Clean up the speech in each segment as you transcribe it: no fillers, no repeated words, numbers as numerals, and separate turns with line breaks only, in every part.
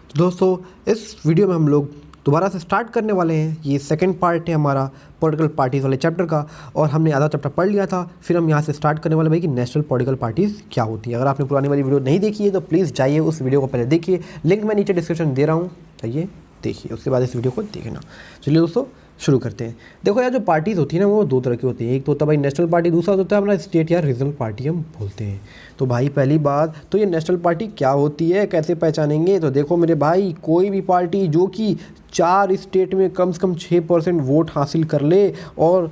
दोस्तों, इस वीडियो में हम लोग दोबारा से स्टार्ट करने वाले हैं। ये सेकंड पार्ट है हमारा पॉलिटिकल पार्टीज़ वाले चैप्टर का, और हमने आधा चैप्टर पढ़ लिया था। फिर हम यहाँ से स्टार्ट करने वाले भाई कि नेशनल पॉलिटिकल पार्टीज़ क्या होती है। अगर आपने पुरानी वाली वीडियो नहीं देखी है तो प्लीज़ जाइए उस वीडियो को पहले देखिए, लिंक मैं नीचे डिस्क्रिप्शन दे रहा हूँ, जाइए देखिए, उसके बाद इस वीडियो को देखना। चलिए दोस्तों शुरू करते हैं। देखो यार, जो पार्टीज़ होती है ना वो दो तरह की होती है। एक तो होता है भाई नेशनल पार्टी, दूसरा होता है अपना स्टेट या रीजनल पार्टी हम बोलते हैं। तो भाई पहली बात तो ये नेशनल पार्टी क्या होती है, कैसे पहचानेंगे? तो देखो मेरे भाई, कोई भी पार्टी जो कि 4 स्टेट में कम से कम 6% वोट हासिल कर ले और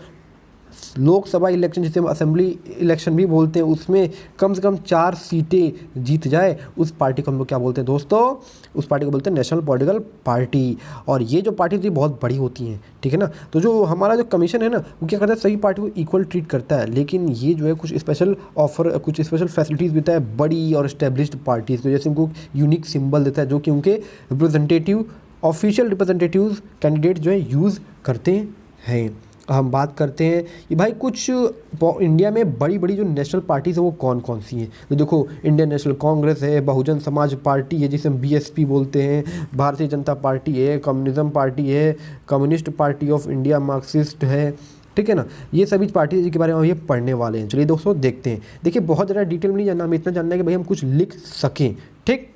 लोकसभा इलेक्शन जिसे हम असेंबली इलेक्शन भी बोलते हैं उसमें कम से कम 4 सीटें जीत जाए, उस पार्टी को हम लोग क्या बोलते हैं दोस्तों? उस पार्टी को बोलते हैं नेशनल पॉलिटिकल पार्टी। और ये जो पार्टी थी बहुत बड़ी होती हैं, ठीक है ना। तो जो हमारा जो कमीशन है ना वो क्या करता है, सभी पार्टी को इक्वल ट्रीट करता है, लेकिन ये जो है कुछ स्पेशल ऑफर, कुछ स्पेशल फैसिलिटीज़ देता है बड़ी और इस्टेब्लिश्ड पार्टीज़ को। जैसे उनको यूनिक सिंबल देता है जो कि उनके रिप्रेजेंटेटिव, ऑफिशियल रिप्रेजेंटेटिव कैंडिडेट जो है यूज़ करते हैं। हम बात करते हैं कि भाई कुछ इंडिया में बड़ी बड़ी जो नेशनल पार्टीज़ हैं वो कौन कौन सी हैं। तो देखो, इंडियन नेशनल कांग्रेस है, बहुजन समाज पार्टी है जिसे हम बीएसपी बोलते हैं, भारतीय जनता पार्टी है, कम्युनिज्म पार्टी है, communist party of India, Marxist है, ठीक है ना। ये सभी पार्टी के बारे में हम ये पढ़ने वाले हैं। चलिए दोस्तों देखते हैं। देखिए बहुत ज़्यादा डिटेल में नहीं जानना, हमें इतना जानना है कि भाई हम कुछ लिख सकें, ठीक।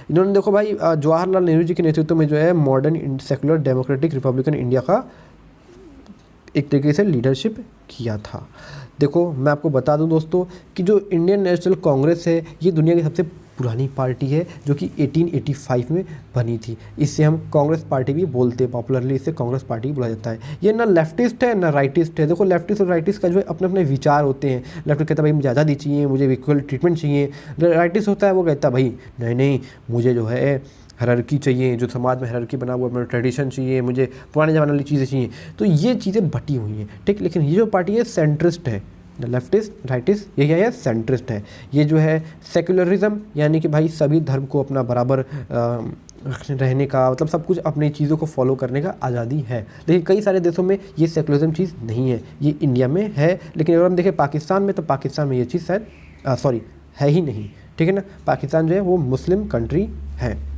इन्होंने देखो भाई जवाहरलाल नेहरू जी के नेतृत्व में जो है modern secular democratic Republican India का एक तरीके से लीडरशिप किया था। देखो मैं आपको बता दूं दोस्तों कि जो इंडियन नेशनल कांग्रेस है ये दुनिया की सबसे पुरानी पार्टी है जो कि 1885 में बनी थी। इससे हम कांग्रेस पार्टी भी बोलते हैं, पॉपुलरली इसे कांग्रेस पार्टी बोला जाता है। ये ना लेफ्टिस्ट है ना राइटिस्ट है। देखो लेफ्टिस्ट और राइटिस्ट का जो है अपने अपने विचार होते हैं। लेफ्टिस्ट कहता है भाई मुझे आज़ादी चाहिए, मुझे इक्वल ट्रीटमेंट चाहिए। राइटिस्ट होता है वो कहता है भाई नहीं नहीं, मुझे जो है हायरार्की चाहिए, जो समाज में हायरार्की बना हुआ अपना ट्रेडिशन चाहिए, मुझे पुराने ज़माने वाली चीज़ें चाहिए। तो ये चीज़ें बटी हुई हैं, ठीक। लेकिन ये जो पार्टी है सेंट्रिस्ट है, लेफ्टिस्ट राइटिस्ट, ये क्या है? सेंट्रिस्ट है। ये जो है सेक्युलरिज्म यानी कि भाई सभी धर्म को अपना बराबर रहने का, मतलब सब कुछ अपनी चीज़ों को फॉलो करने का आज़ादी है। लेकिन कई सारे देशों में ये सेक्युलरिज्म चीज़ नहीं है, ये इंडिया में है। लेकिन अगर हम देखें पाकिस्तान में, तो पाकिस्तान में ये चीज़ शायद है ही नहीं, ठीक है ना। पाकिस्तान जो है वो मुस्लिम कंट्री है।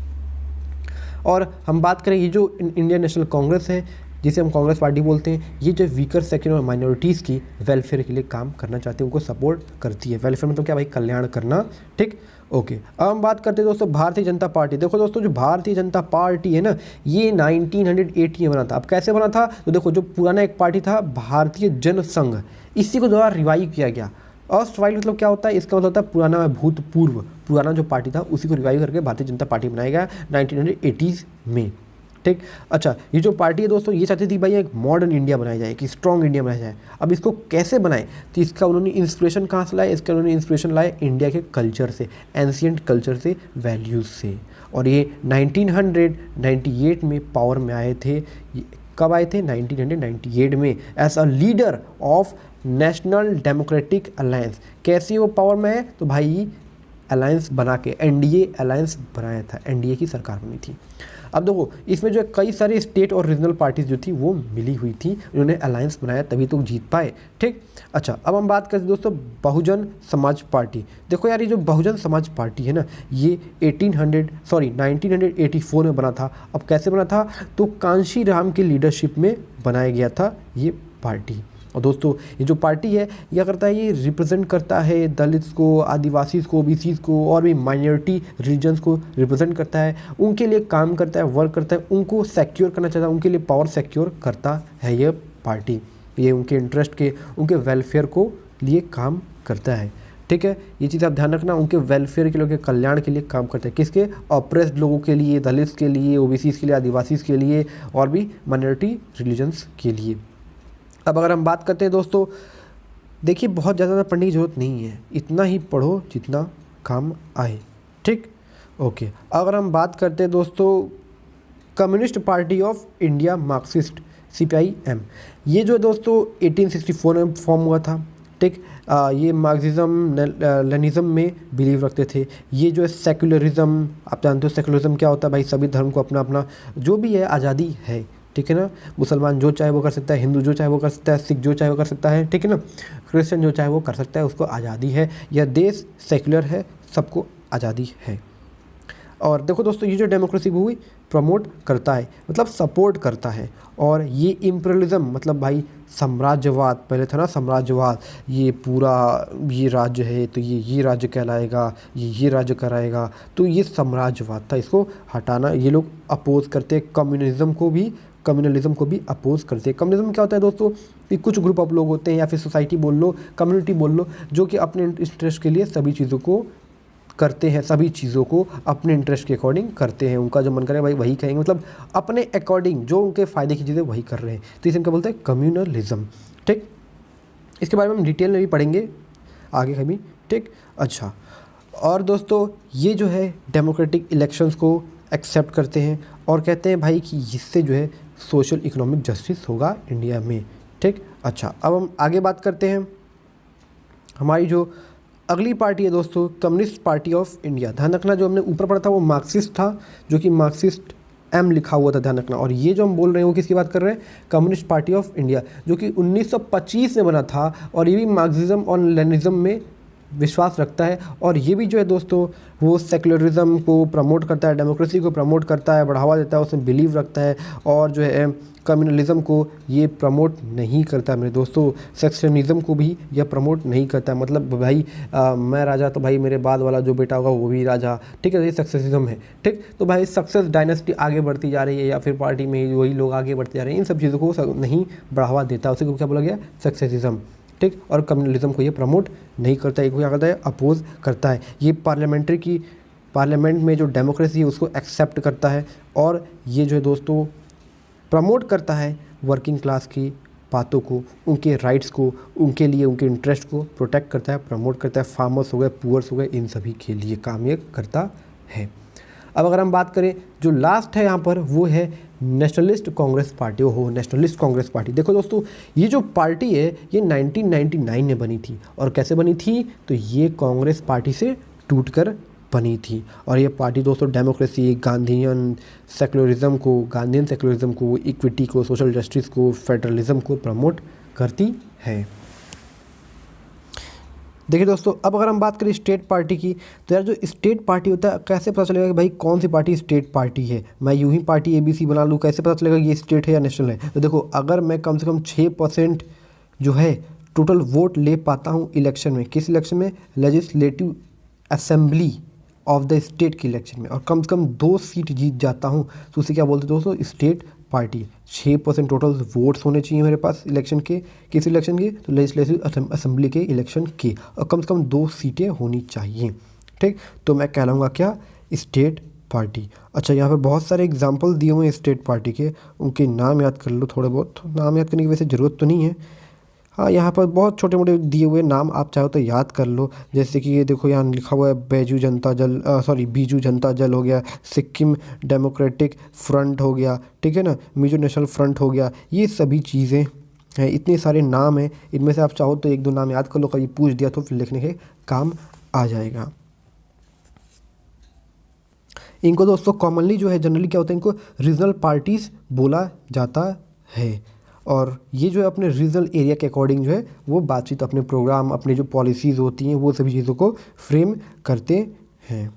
और हम बात करें ये जो इंडियन नेशनल कांग्रेस है जिसे हम कांग्रेस पार्टी बोलते हैं, ये जो वीकर सेक्शन और माइनॉरिटीज़ की वेलफेयर के लिए काम करना चाहती है, उनको सपोर्ट करती है। वेलफेयर मतलब क्या भाई? कल्याण करना, ठीक। ओके, अब हम बात करते हैं दोस्तों भारतीय जनता पार्टी। देखो दोस्तों, जो भारतीय जनता पार्टी है ना ये 1980 में बना था। अब कैसे बना था? तो देखो, जो पुराना एक पार्टी था भारतीय जनसंघ, इसी को दोबारा रिवाइव किया गया। अर्स्टवाइल मतलब क्या होता है? इसका मतलब होता है पुराना, भूतपूर्व। पुराना जो पार्टी था उसी को रिवाइव करके भारतीय जनता पार्टी बनाया गया 1980s में, ठीक। अच्छा, ये जो पार्टी है दोस्तों ये चाहती थी भाई एक मॉडर्न इंडिया बनाया जाए, कि स्ट्रॉन्ग इंडिया बनाया जाए। अब इसको कैसे बनाए? तो इसका उन्होंने इंस्पिरेशन कहाँ से लाया? इसका उन्होंने इंस्पिरेशन लाया इंडिया के कल्चर से, एंशियंट कल्चर से, वैल्यूज़ से। और ये 1998 में पावर में आए थे। कब आए थे? 1998 में, as a leader of National Democratic Alliance. कैसे वो पावर में है? तो भाई अलायंस बना के, एनडीए अलायंस बनाया था, एनडीए की सरकार बनी थी। अब देखो इसमें जो कई सारे स्टेट और रीजनल पार्टीज जो थी वो मिली हुई थी, उन्होंने अलायंस बनाया तभी तो जीत पाए, ठीक। अच्छा, अब हम बात करते हैं दोस्तों बहुजन समाज पार्टी। देखो यार, ये जो बहुजन समाज पार्टी है ना ये 1984 में बना था। अब कैसे बना था? तो कांशी राम की लीडरशिप में बनाया गया था ये पार्टी। और दोस्तों ये जो पार्टी है यह करता है, ये रिप्रेजेंट करता है दलित्स को, आदिवासीज़ को, ओबीसीज़ को और भी माइनॉरिटी रिलीजन्स को रिप्रेजेंट करता है। उनके लिए काम करता है, वर्क करता है, उनको सिक्योर करना चाहता है, उनके लिए पावर सिक्योर करता है ये पार्टी। ये उनके इंटरेस्ट के, उनके वेलफेयर को लिए काम करता है, ठीक है। ये चीज़ आप ध्यान रखना, उनके वेलफेयर के लिए, उनके कल्याण के लिए काम करते हैं। किसके? ऑप्रेस्ड लोगों के लिए, दलित्स के लिए, ओबीसीज़ के लिए, आदिवासीज़ के लिए और भी माइनॉरिटी रिलीजन्स के लिए। अब अगर हम बात करते हैं दोस्तों, देखिए बहुत ज़्यादा पढ़ने की ज़रूरत नहीं है, इतना ही पढ़ो जितना काम आए, ठीक। ओके, अगर हम बात करते हैं दोस्तों communist party of India, Marxist, CPIM, ये जो दोस्तों 1864 में फॉर्म हुआ था, ठीक। ये मार्क्सिज्म लेनिज्म में बिलीव रखते थे। ये जो है सेक्युलरिज्म, आप जानते हो सेक्युलरिज्म क्या होता है भाई? सभी धर्म को अपना अपना जो भी है आज़ादी है, ठीक है ना। मुसलमान जो चाहे वो कर सकता है, हिंदू जो चाहे वो कर सकता है, सिख जो चाहे वो कर सकता है, ठीक है ना। क्रिश्चियन जो चाहे वो कर सकता है, उसको आज़ादी है। यह देश सेक्युलर है, सबको आज़ादी है। और देखो दोस्तों, ये जो डेमोक्रेसी को भी प्रमोट करता है, मतलब सपोर्ट करता है। और ये इम्पीरियलिज्म, मतलब भाई साम्राज्यवाद, पहले था ना साम्राज्यवाद, ये पूरा ये राज्य है तो ये राज्य कहलाएगा, ये राज्य कराएगा, तो ये साम्राज्यवाद था, इसको हटाना ये लोग अपोज करते हैं। कम्युनलिज्म को भी अपोज करते हैं। कम्युनिज्म क्या होता है दोस्तों, कि कुछ ग्रुप ऑफ लोग होते हैं या फिर सोसाइटी बोल लो, कम्युनिटी बोल लो, जो कि अपने इंटरेस्ट के लिए सभी चीज़ों को करते हैं, सभी चीज़ों को अपने इंटरेस्ट के अकॉर्डिंग करते हैं। उनका जो मन करे भाई वही कहेंगे, मतलब अपने अकॉर्डिंग जो उनके फ़ायदे की चीज़ें वही कर रहे हैं, तो इसे क्या बोलते हैं, कम्युनलिज्म। ठीक, इसके बारे में हम डिटेल में भी पढ़ेंगे आगे कभी। ठीक, अच्छा, और दोस्तों ये जो है डेमोक्रेटिक इलेक्शंस को एक्सेप्ट करते हैं और कहते हैं भाई कि इससे जो है सोशल इकोनॉमिक जस्टिस होगा इंडिया में। ठीक, अच्छा, अब हम आगे बात करते हैं। हमारी जो अगली पार्टी है दोस्तों, कम्युनिस्ट पार्टी ऑफ इंडिया। ध्यान रखना, जो हमने ऊपर पढ़ा था वो मार्क्सिस्ट था, जो कि मार्क्सिस्ट एम लिखा हुआ था, ध्यान रखना। और ये जो हम बोल रहे हैं वो किसकी बात कर रहे हैं, कम्युनिस्ट पार्टी ऑफ इंडिया, जो कि 1925 में बना था। और ये भी मार्क्सिज्म और लेनिज्म में विश्वास रखता है। और ये भी जो है दोस्तों, वो सेकुलरिज्म को प्रमोट करता है, डेमोक्रेसी को प्रमोट करता है, बढ़ावा देता है, उसमें बिलीव रखता है। और जो है कम्युनलिज्म को ये प्रमोट नहीं करता है मेरे दोस्तों, सेक्शनिज्म को भी यह प्रमोट नहीं करता है। मतलब भाई मैं राजा तो भाई मेरे बाद वाला जो बेटा होगा वो भी राजा, ठीक है, ये सक्सेसिज्म है। ठीक, तो भाई सक्सेस डायनेस्टी आगे बढ़ती जा रही है, या फिर पार्टी में वही लोग आगे बढ़ते जा रहे हैं, इन सब चीज़ों को नहीं बढ़ावा देता, उसे क्या बोला गया, सक्सेसिज्म। ठीक, और कम्युनलिज्म को ये प्रमोट नहीं करता है, क्या करता है, अपोज करता है। ये पार्लियामेंट में जो डेमोक्रेसी है उसको एक्सेप्ट करता है। और ये जो है दोस्तों प्रमोट करता है वर्किंग क्लास की बातों को, उनके राइट्स को, उनके लिए उनके इंटरेस्ट को प्रोटेक्ट करता है, प्रमोट करता है। फार्मर्स हो गए, पुअर्स हो गए, इन सभी के लिए काम ये करता है। अब अगर हम बात करें जो लास्ट है यहाँ पर, वो है नेशनलिस्ट कांग्रेस पार्टी। ओहो, नेशनलिस्ट कांग्रेस पार्टी, देखो दोस्तों ये जो पार्टी है ये 1999 में बनी थी। और कैसे बनी थी, तो ये कांग्रेस पार्टी से टूटकर बनी थी। और ये पार्टी दोस्तों डेमोक्रेसी, गांधीयन सेकुलरिज्म को, इक्विटी को, सोशल जस्टिस को, फेडरलिज्म को प्रमोट करती है। देखिए दोस्तों, अब अगर हम बात करें स्टेट पार्टी की, तो यार जो स्टेट पार्टी होता है, कैसे पता चलेगा कि भाई कौन सी पार्टी स्टेट पार्टी है। मैं यूं ही पार्टी ABC बना लूँ, कैसे पता चलेगा कि ये स्टेट है या नेशनल है। तो देखो, अगर मैं कम से कम 6% जो है टोटल वोट ले पाता हूँ इलेक्शन में, किस इलेक्शन में, legislative assembly of the state के इलेक्शन में, और कम से कम 2 सीट जीत जाता हूँ, तो उसे क्या बोलते हैं दोस्तों, स्टेट पार्टी। 6% टोटल वोट्स होने चाहिए मेरे पास इलेक्शन के, किस इलेक्शन के, तो लेजिस्लेटिव असेंबली के इलेक्शन के, और कम से कम 2 सीटें होनी चाहिए। ठीक, तो मैं कहलाऊँगा क्या, स्टेट पार्टी। अच्छा, यहाँ पर बहुत सारे एग्जाम्पल दिए हुए हैं स्टेट पार्टी के, उनके नाम याद कर लो थोड़े बहुत। नाम याद करने की वैसे ज़रूरत तो नहीं है, हाँ यहाँ पर बहुत छोटे मोटे दिए हुए नाम, आप चाहो तो याद कर लो। जैसे कि ये देखो, यहाँ लिखा हुआ है बीजू जनता दल हो गया, सिक्किम डेमोक्रेटिक फ्रंट हो गया, ठीक है ना, मिजो नेशनल फ्रंट हो गया, ये सभी चीज़ें हैं। इतने सारे नाम हैं, इनमें से आप चाहो तो 1-2 नाम याद कर लो, कभी पूछ दिया तो फिर लिखने के काम आ जाएगा। इनको दोस्तों कॉमनली जो है जनरली क्या होता है, इनको रीजनल पार्टीज़ बोला जाता है। और ये जो है अपने रीजनल एरिया के अकॉर्डिंग जो है वो बातचीत, अपने प्रोग्राम, अपने जो पॉलिसीज़ होती हैं वो सभी चीज़ों को फ्रेम करते हैं।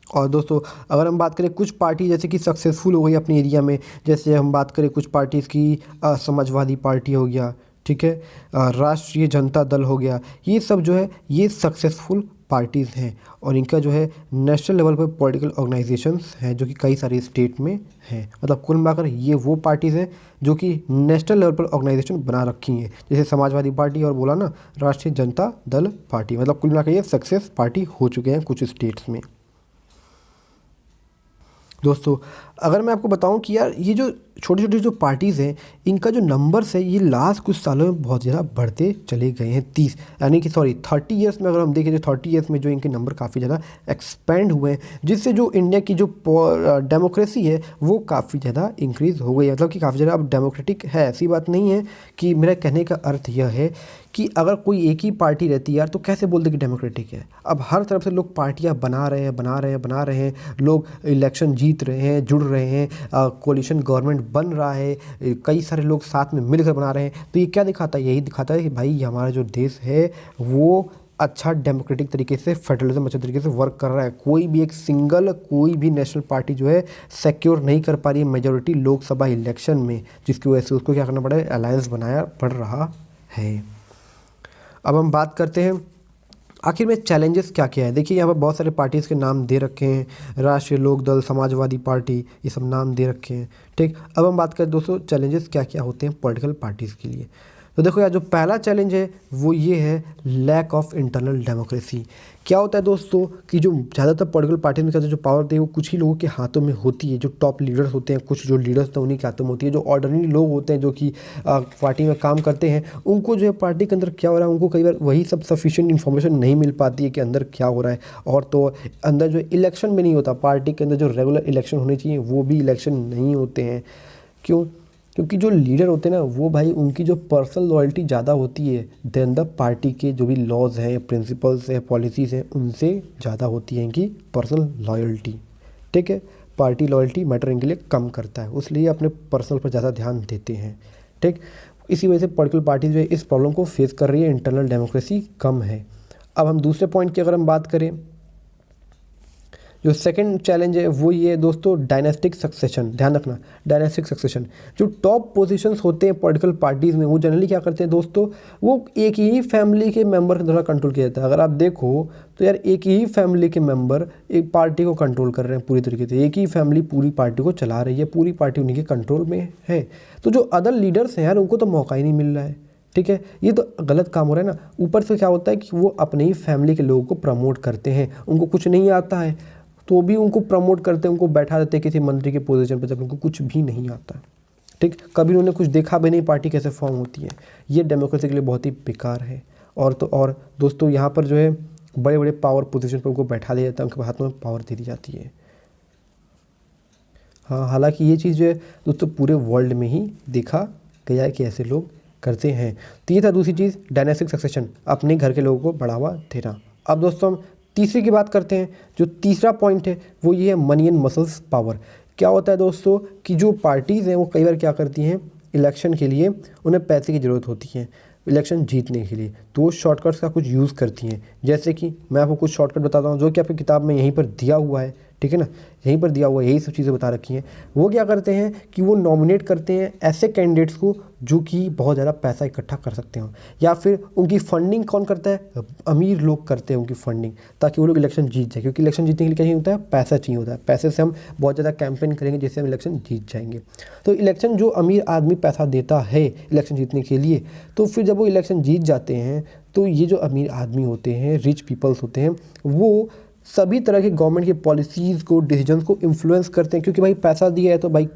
और दोस्तों अगर हम बात करें कुछ पार्टी जैसे कि सक्सेसफुल हो गई अपने एरिया में, जैसे हम बात करें कुछ पार्टीज़ की, समाजवादी पार्टी हो गया, ठीक है, राष्ट्रीय जनता दल हो गया, ये सब जो है ये सक्सेसफुल पार्टीज़ हैं। और इनका जो है नेशनल लेवल पर पॉलिटिकल ऑर्गेनाइजेशंस हैं, जो कि कई सारे स्टेट में हैं। मतलब कुल मिलाकर ये वो पार्टीज़ हैं जो कि नेशनल लेवल पर ऑर्गेनाइजेशन बना रखी हैं, जैसे समाजवादी पार्टी और बोला ना राष्ट्रीय जनता दल पार्टी। मतलब कुल मिलाकर ये सक्सेस पार्टी हो चुके हैं कुछ स्टेट्स में। दोस्तों अगर मैं आपको बताऊं कि यार ये जो छोटी छोटी जो पार्टीज़ हैं, इनका जो नंबर्स है ये लास्ट कुछ सालों में बहुत ज़्यादा बढ़ते चले गए हैं। 30 ईयर्स में अगर हम देखें तो 30 ईयर्स में जो इनके नंबर काफ़ी ज़्यादा एक्सपेंड हुए हैं, जिससे जो इंडिया की जो डेमोक्रेसी है वो काफ़ी ज़्यादा इंक्रीज़ हो गई है। मतलब कि काफ़ी ज़्यादा अब डेमोक्रेटिक है। ऐसी बात नहीं है कि मेरा कहने का अर्थ यह है कि अगर कोई एक ही पार्टी रहती है यार तो कैसे बोलते कि डेमोक्रेटिक है। अब हर तरफ से लोग पार्टियां बना रहे हैं, लोग इलेक्शन जीत रहे हैं, जुड़ रहे हैं, कोलिशन गवर्नमेंट बन रहा है, कई सारे लोग साथ में मिलकर बना रहे हैं। तो ये क्या दिखाता है, यही दिखाता है कि भाई हमारा जो देश है वो अच्छा डेमोक्रेटिक तरीके से, फेडरलिज्म अच्छे तरीके से वर्क कर रहा है। कोई भी एक सिंगल कोई भी नेशनल पार्टी जो है सिक्योर नहीं कर पा रही है मेजोरिटी लोकसभा इलेक्शन में, जिसकी वजह से उसको क्या करना पड़ा है, अलायंस बनाया पड़ रहा है। अब हम बात करते हैं आखिर में चैलेंजेस क्या क्या है। देखिए यहाँ पर बहुत सारे पार्टीज़ के नाम दे रखे हैं, राष्ट्रीय लोक दल, समाजवादी पार्टी, ये सब नाम दे रखे हैं, ठीक। अब हम बात करें दोस्तों चैलेंजेस क्या क्या होते हैं पॉलिटिकल पार्टीज़ के लिए। तो देखो यार, जो पहला चैलेंज है वो ये है लैक ऑफ इंटरनल डेमोक्रेसी। क्या होता है दोस्तों कि जो ज़्यादातर पॉलिटिकल पार्टी में जो पावर होती है वो कुछ ही लोगों के हाथों में होती है। जो टॉप लीडर्स होते हैं, कुछ जो लीडर्स होते हैं उन्हीं के हाथों में होती है। जो ऑर्डिनरी लोग होते हैं जो कि पार्टी में काम करते हैं, उनको जो है पार्टी के अंदर क्या हो रहा है उनको कई बार वही सब सफिशिएंट इन्फॉर्मेशन नहीं मिल पाती है कि अंदर क्या हो रहा है। और तो अंदर जो इलेक्शन भी नहीं होता, पार्टी के अंदर जो रेगुलर इलेक्शन होने चाहिए वो भी इलेक्शन नहीं होते हैं। क्यों? क्योंकि जो लीडर होते हैं ना वो भाई उनकी जो पर्सनल लॉयल्टी ज़्यादा होती है देन द पार्टी के जो भी लॉज हैं, प्रिंसिपल्स हैं, पॉलिसीज़ हैं, उनसे ज़्यादा होती है इनकी पर्सनल लॉयल्टी, ठीक है। पार्टी लॉयल्टी मैटर इनके लिए कम करता है, इसलिए अपने पर्सनल पर ज़्यादा ध्यान देते हैं, ठीक। इसी वजह से पॉलिटिकल पार्टी जो है इस प्रॉब्लम को फेस कर रही है, इंटरनल डेमोक्रेसी कम है। अब हम दूसरे पॉइंट की अगर हम बात करें, जो सेकंड चैलेंज है वो ये है दोस्तों, डायनेस्टिक सक्सेशन। ध्यान रखना, डायनेस्टिक सक्सेशन। जो टॉप पोजीशंस होते हैं पॉलिटिकल पार्टीज़ में वो जनरली क्या करते हैं दोस्तों, वो एक ही फैमिली के मेंबर के द्वारा कंट्रोल किया जाता है। अगर आप देखो तो यार एक ही फैमिली के मेंबर एक पार्टी को कंट्रोल कर रहे हैं पूरी तरीके से, एक ही फैमिली पूरी पार्टी को चला रही है, पूरी पार्टी उन्हीं के कंट्रोल में है। तो जो अदर लीडर्स हैं यार उनको तो मौका ही नहीं मिल रहा है, ठीक है। ये तो गलत काम हो रहा है ना। ऊपर से क्या होता है कि वो अपने ही फैमिली के लोगों को प्रमोट करते हैं, उनको कुछ नहीं आता है तो भी उनको प्रमोट करते हैं, उनको बैठा देते हैं किसी मंत्री के पोजीशन पर जब उनको कुछ भी नहीं आता है, ठीक। कभी उन्होंने कुछ देखा भी नहीं पार्टी कैसे फॉर्म होती है। ये डेमोक्रेसी के लिए बहुत ही बेकार है। और तो और दोस्तों यहाँ पर जो है बड़े बड़े पावर पोजीशन पर उनको बैठा दिया जाता है, उनके हाथ में पावर दे दी जाती है। हाँ, हालांकि ये चीज़ जो है दोस्तों पूरे वर्ल्ड में ही देखा गया है कि ऐसे लोग करते हैं। तो ये था दूसरी चीज़, डायनेस्टिक सक्सेशन, अपने घर के लोगों को बढ़ावा देना। अब दोस्तों हम तीसरी की बात करते हैं। जो तीसरा पॉइंट है वो ये है मनी एंड मसल्स पावर। क्या होता है दोस्तों कि जो पार्टीज़ हैं वो कई बार क्या करती हैं, इलेक्शन के लिए उन्हें पैसे की ज़रूरत होती है इलेक्शन जीतने के लिए, तो वो शॉर्टकट्स का कुछ यूज़ करती हैं। जैसे कि मैं आपको कुछ शॉर्टकट बताता हूँ जो कि आपकी किताब में यहीं पर दिया हुआ है, ठीक है ना, यहीं पर दिया हुआ है, यही सब चीज़ें बता रखी हैं। वो क्या करते हैं कि वो नॉमिनेट करते हैं ऐसे कैंडिडेट्स को जो कि बहुत ज़्यादा पैसा इकट्ठा कर सकते हो, या फिर उनकी फंडिंग कौन करता है, अमीर लोग करते हैं उनकी फंडिंग, ताकि वो लोग इलेक्शन जीत जाए। क्योंकि इलेक्शन जीतने के लिए क्या चाहिए होता है, पैसा चाहिए होता है। पैसे से हम बहुत ज़्यादा कैंपेन करेंगे जिससे हम इलेक्शन जीत जाएंगे। तो इलेक्शन जो अमीर आदमी पैसा देता है इलेक्शन जीतने के लिए, तो फिर जब वो इलेक्शन जीत जाते हैं तो ये जो अमीर आदमी होते हैं, रिच पीपल्स होते हैं, वो सभी तरह के गवर्नमेंट की पॉलिसीज़ को, डिसीजंस को इन्फ्लुएंस करते हैं। क्योंकि भाई पैसा दिया है तो भाई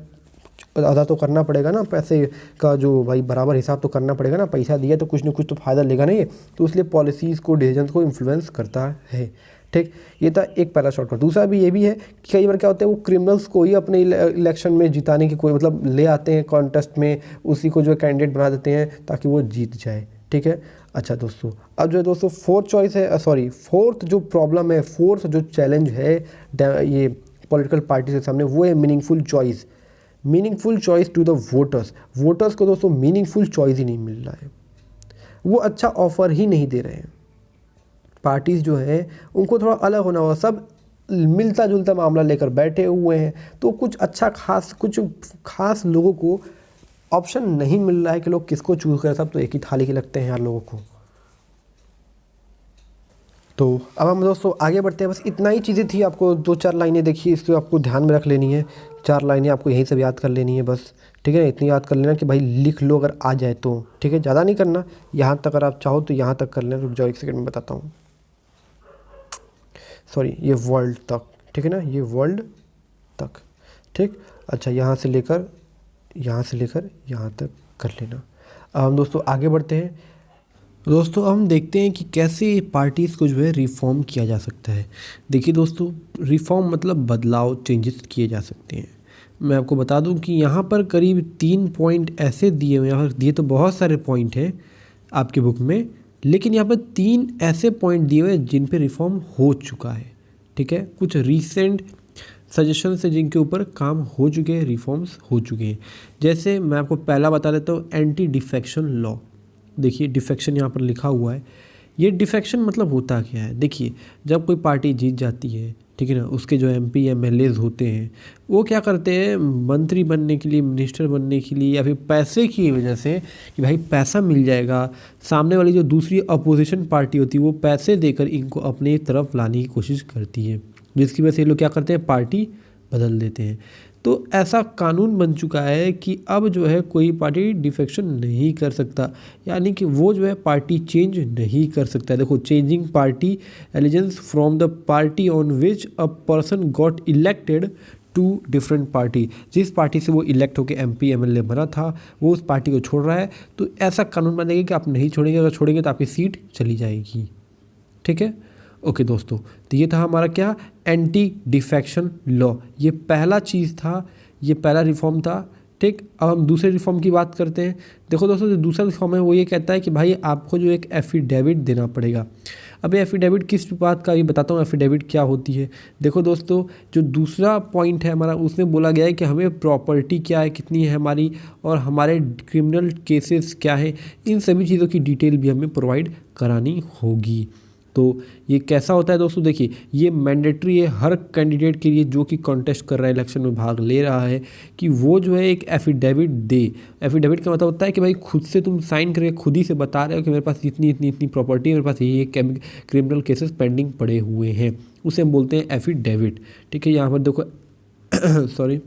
अदा तो करना पड़ेगा ना, पैसे का जो भाई बराबर हिसाब तो करना पड़ेगा ना, पैसा दिया तो कुछ ना कुछ तो फ़ायदा लेगा नहीं, तो इसलिए पॉलिसीज़ को, डिसीजंस को इन्फ्लुएंस करता है, ठीक। ये था एक पहला शॉर्टकट। दूसरा भी ये भी है कि कई बार क्या होता है वो क्रिमिनल्स को ही अपने इलेक्शन में जिताने की कोई मतलब ले आते हैं कॉन्टेस्ट में, उसी को जो कैंडिडेट बना देते हैं ताकि वो जीत जाए, ठीक है। अच्छा दोस्तों, अब जो है दोस्तों फोर्थ जो प्रॉब्लम है, फोर्थ जो चैलेंज है ये पॉलिटिकल पार्टी के सामने, वो है meaningful choice. Meaningful choice to the voters को दोस्तों मीनिंगफुल चॉइस ही नहीं मिल रहा है, वो अच्छा ऑफर ही नहीं दे रहे हैं। पार्टीज़ जो हैं उनको थोड़ा अलग होना होगा, सब मिलता जुलता मामला लेकर बैठे हुए हैं, तो कुछ खास लोगों को ऑप्शन नहीं मिल रहा है कि लोग किसको चूज़ करें। सब तो एक ही थाली के लगते हैं यार लोगों को। तो अब हम दोस्तों आगे बढ़ते हैं। बस इतना ही चीज़ें थी, आपको 2-4 लाइनें देखिए, इसको आपको ध्यान में रख लेनी है। 4 लाइनें आपको यहीं से याद कर लेनी है बस, ठीक है ना। इतनी याद कर लेना कि भाई लिख लो अगर आ जाए तो, ठीक है। ज़्यादा नहीं करना, यहाँ तक अगर आप चाहो तो यहाँ तक कर लेना। रुक जाओ 1 सेकंड में बताता हूँ। सॉरी, ये वर्ल्ड तक, ठीक है ना, ये वर्ल्ड तक, ठीक। अच्छा, यहाँ से लेकर यहाँ तक कर लेना। अब हम दोस्तों आगे बढ़ते हैं। दोस्तों हम देखते हैं कि कैसे पार्टीज़ को जो है रिफ़ॉर्म किया जा सकता है। देखिए दोस्तों, रिफ़ॉर्म मतलब बदलाव, चेंजेस किए जा सकते हैं। मैं आपको बता दूं कि यहाँ पर करीब 3 पॉइंट ऐसे दिए हुए हैं। यहाँ दिए तो बहुत सारे पॉइंट हैं आपके बुक में, लेकिन यहाँ पर 3 ऐसे पॉइंट दिए हुए हैं जिन पे रिफ़ॉर्म हो चुका है, ठीक है। कुछ रीसेंट सजेशन से जिनके ऊपर काम हो चुके हैं, रिफॉर्म्स हो चुके हैं। जैसे मैं आपको पहला बता देता हूँ, एंटी डिफेक्शन लॉ। देखिए डिफेक्शन यहाँ पर लिखा हुआ है। ये डिफेक्शन मतलब होता क्या है? देखिए, जब कोई पार्टी जीत जाती है, ठीक है ना, उसके जो एमपी एमएलएज होते हैं वो क्या करते हैं, मंत्री बनने के लिए, मिनिस्टर बनने के लिए, या फिर पैसे की वजह से कि भाई पैसा मिल जाएगा, सामने वाली जो दूसरी अपोजिशन पार्टी होती है वो पैसे देकर इनको अपने तरफ लाने की कोशिश करती है, जिसकी वजह से ये लोग क्या करते हैं, पार्टी बदल देते हैं। तो ऐसा कानून बन चुका है कि अब जो है कोई पार्टी डिफेक्शन नहीं कर सकता, यानी कि वो जो है पार्टी चेंज नहीं कर सकता। देखो, changing party allegiance from the party on which a person got elected to different party, जिस पार्टी से वो इलेक्ट होकर एमपी एमएलए बना था वो उस पार्टी को छोड़ रहा है, तो ऐसा कानून बनेगा कि आप नहीं छोड़ेंगे, अगर छोड़ेंगे तो आपकी सीट चली जाएगी। ठीक है, ओके दोस्तों, तो ये था हमारा क्या, एंटी डिफेक्शन लॉ। ये पहला चीज़ था, ये पहला रिफॉर्म था। ठीक, अब हम दूसरे रिफॉर्म की बात करते हैं। देखो दोस्तों, जो दूसरा रिफॉर्म है वो ये कहता है कि भाई आपको जो एक एफिडेविट देना पड़ेगा। अब ये एफिडेविट किस बात का, ये बताता हूँ एफिडेविट क्या होती है। देखो दोस्तों, जो दूसरा पॉइंट है हमारा, उसमें बोला गया है कि हमें प्रॉपर्टी क्या है, कितनी है हमारी, और हमारे क्रिमिनल केसेस क्या है, इन सभी चीज़ों की डिटेल भी हमें प्रोवाइड करानी होगी। तो ये कैसा होता है दोस्तों, देखिए ये मैंडेटरी है हर कैंडिडेट के लिए जो कि कॉन्टेस्ट कर रहा है, इलेक्शन में भाग ले रहा है, कि वो जो है एक एफिडेविट दे। एफिडेविट का मतलब होता है कि भाई खुद से तुम साइन करके खुद ही से बता रहे हो कि मेरे पास इतनी इतनी इतनी प्रॉपर्टी है, मेरे पास ये क्रिमिनल केसेस पेंडिंग पड़े हुए हैं, उसे हम बोलते हैं एफिडेविट। ठीक है, यहाँ पर देखो सॉरी,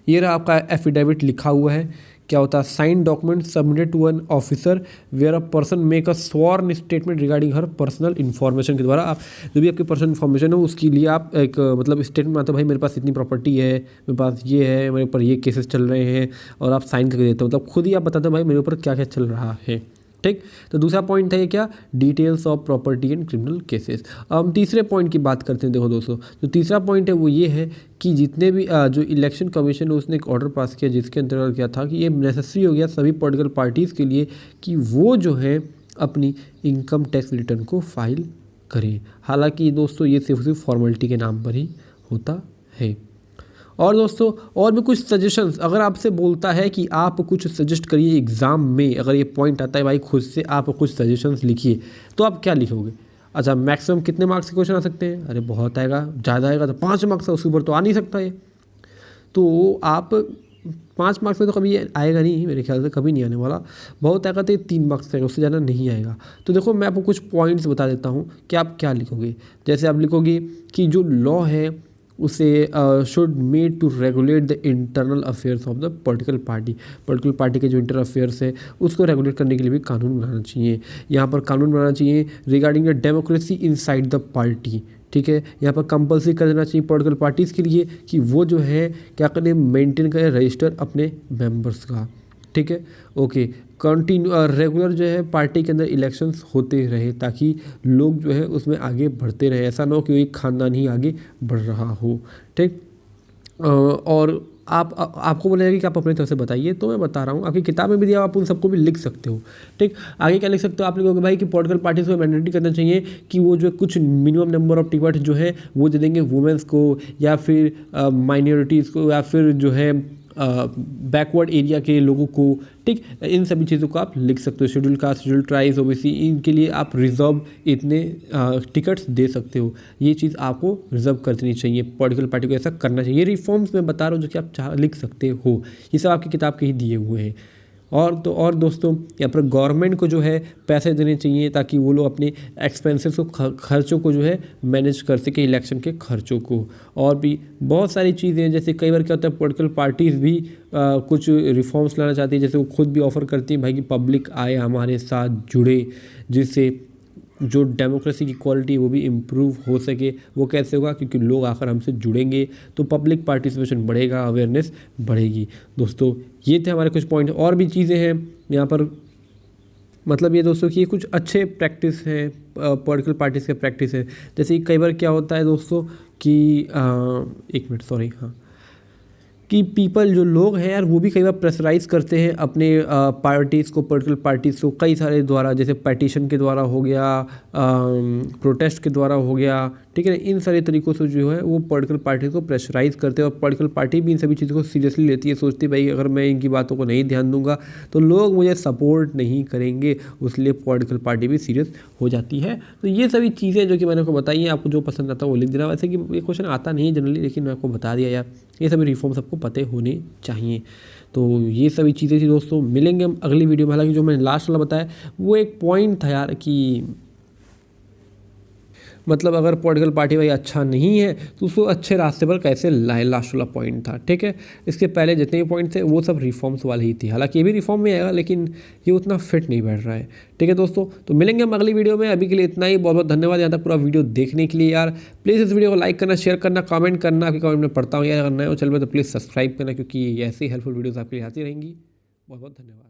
ये रहा आपका एफिडेविट लिखा हुआ है। क्या होता है, sign document submitted to an officer where a person make a sworn statement regarding her personal information, के द्वारा आप जो भी आपकी पर्सनल इन्फॉर्मेशन है उसके लिए आप एक मतलब स्टेटमेंट आता है, भाई मेरे पास इतनी प्रॉपर्टी है, मेरे पास ये है, मेरे ऊपर ये केसेस चल रहे हैं, और आप साइन करके देते हो, मतलब खुद ही आप बताते हो भाई मेरे ऊपर क्या क्या चल रहा है। ठीक, तो दूसरा पॉइंट है क्या, details of property and criminal cases. अब हम तीसरे पॉइंट की बात करते हैं। देखो दोस्तों, जो तीसरा पॉइंट है वो ये है कि जितने भी जो इलेक्शन कमीशन है उसने एक ऑर्डर पास किया, जिसके अंतर्गत क्या था कि ये नेसेसरी हो गया सभी पॉलिटिकल पार्टीज़ के लिए कि वो जो है अपनी इनकम टैक्स रिटर्न को फाइल करें। हालांकि दोस्तों ये सिर्फ फॉर्मेलिटी के नाम पर ही होता है। और दोस्तों, और भी कुछ सजेशंस, अगर आपसे बोलता है कि आप कुछ सजेस्ट करिए एग्ज़ाम में, अगर ये पॉइंट आता है भाई खुद से आप कुछ सजेशंस लिखिए, तो आप क्या लिखोगे? अच्छा, मैक्सिमम कितने मार्क्स के क्वेश्चन आ सकते हैं? अरे बहुत आएगा, ज़्यादा आएगा तो 5 मार्क्स है, उसके ऊपर तो आ नहीं सकता ये। तो आप 5 मार्क्स में तो कभी आएगा नहीं, मेरे ख्याल से कभी नहीं आने वाला। बहुत आएगा तो ये 3 मार्क्स आएगा, उससे ज़्यादा नहीं आएगा। तो देखो मैं आपको कुछ पॉइंट्स बता देता हूँ कि आप क्या लिखोगे। जैसे आप लिखोगे कि जो लॉ है उसे should made to regulate the internal affairs of the political party के जो इंटर अफेयर्स है उसको रेगुलेट करने के लिए भी कानून बनाना चाहिए। यहाँ पर कानून बनाना चाहिए regarding the democracy inside the party. ठीक है, यहाँ पर कंपलसरी कर देना चाहिए पॉलिटिकल पार्टीज़ के लिए कि वो जो है क्या करें, मेंटेन करें रजिस्टर अपने मेंबर्स का। ठीक है, ओके, कंटिन्यू रेगुलर जो है पार्टी के अंदर इलेक्शंस होते रहे ताकि लोग जो है उसमें आगे बढ़ते रहे, ऐसा ना हो कि एक खानदान ही आगे बढ़ रहा हो। ठीक, और आपको बोलेगा कि आप अपनी तरफ से बताइए, तो मैं बता रहा हूँ, आपकी किताब में भी दिया, आप उन सबको भी लिख सकते हो। ठीक, आगे क्या लिख सकते हो, आप लिखोगे भाई कि पॉलिटिकल पार्टीज को मैंडेटरी करना चाहिए कि वो जो कुछ मिनिमम नंबर ऑफ टिकट जो है वो दे देंगे वुमेंस को, या फिर माइनॉरिटीज़ को, या फिर जो है बैकवर्ड एरिया के लोगों को। ठीक, इन सभी चीज़ों को आप लिख सकते हो। Schedule caste, schedule tribes, OBC, इनके लिए आप रिजर्व इतने टिकट्स दे सकते हो। ये चीज़ आपको रिजर्व कर देनी चाहिए, पॉलिटिकल पार्टी को ऐसा करना चाहिए। ये रिफॉर्म्स मैं बता रहा हूँ जो कि आप लिख सकते हो, ये सब आपकी किताब के ही दिए हुए हैं। और दोस्तों, यहाँ पर गवर्नमेंट को जो है पैसे देने चाहिए ताकि वो लोग अपने एक्सपेंसेस को, खर्चों को जो है मैनेज कर सके, इलेक्शन के खर्चों को। और भी बहुत सारी चीज़ें हैं, जैसे कई बार क्या होता है पॉलिटिकल पार्टीज़ भी कुछ रिफॉर्म्स लाना चाहती है, जैसे वो खुद भी ऑफ़र करती है भाई कि पब्लिक आए हमारे साथ जुड़े, जिससे जो डेमोक्रेसी की क्वालिटी है वो भी इम्प्रूव हो सके। वो कैसे होगा, क्योंकि लोग आकर हमसे जुड़ेंगे तो पब्लिक पार्टिसिपेशन बढ़ेगा, अवेयरनेस बढ़ेगी। दोस्तों ये थे हमारे कुछ पॉइंट, और भी चीज़ें हैं यहाँ पर, मतलब ये दोस्तों कि ये कुछ अच्छे प्रैक्टिस हैं, पॉलिटिकल पार्टीज़ के प्रैक्टिस है। जैसे कई बार क्या होता है दोस्तों कि एक मिनट, सॉरी, हाँ, कि पीपल जो लोग हैं यार वो भी कई बार प्रेशराइज करते हैं अपने पार्टीज़ को, पॉलिटिकल पार्टीज़ को, कई सारे द्वारा, जैसे पेटिशन के द्वारा हो गया, प्रोटेस्ट के द्वारा हो गया। ठीक है ना। इन सारे तरीक़ों से जो है वो पॉलिटिकल पार्टी को प्रेशराइज़ करते हैं और पॉलिटिकल पार्टी भी इन सभी चीज़ों को सीरियसली लेती है, सोचती है भाई अगर मैं इनकी बातों को नहीं ध्यान दूंगा तो लोग मुझे सपोर्ट नहीं करेंगे, उसलिए पॉलिटिकल पार्टी भी सीरियस हो जाती है। तो ये सभी चीज़ें जो कि मैंने आपको बताई हैं, आपको जो पसंद आता है वो लिख देना। वैसे कि ये क्वेश्चन आता नहीं है जनरली, लेकिन मैं आपको बता दिया यार, ये सभी रिफॉर्म सबको पते होने चाहिए। तो ये सभी चीज़ें थी दोस्तों, मिलेंगे हम अगली वीडियो में। हालांकि जो मैंने लास्ट वाला बताया वो एक पॉइंट था यार कि मतलब अगर पॉलिटिकल पार्टी भाई अच्छा नहीं है तो उसको अच्छे रास्ते पर कैसे लाए, लास्ट वाला पॉइंट था, ठीक है। इसके पहले जितने भी पॉइंट थे वो सब रिफॉर्म्स वाले ही थे, हालांकि ये भी रिफॉर्म में आएगा लेकिन ये उतना फिट नहीं बैठ रहा है, ठीक है दोस्तों। तो मिलेंगे हम अगली वीडियो में, अभी के लिए इतना ही। बहुत बहुत धन्यवाद यहाँ तक पूरा वीडियो देखने के लिए यार। प्लीज़ इस वीडियो को लाइक करना, शेयर करना, कमेंट करना, आपके कमेंट में पढ़ता हूँ यार। अगर नए हो चैनल में तो प्लीज़ सब्सक्राइब करना, क्योंकि ऐसी हेल्पफुल वीडियोज़ आपके लिए आती रहेंगी। बहुत बहुत धन्यवाद।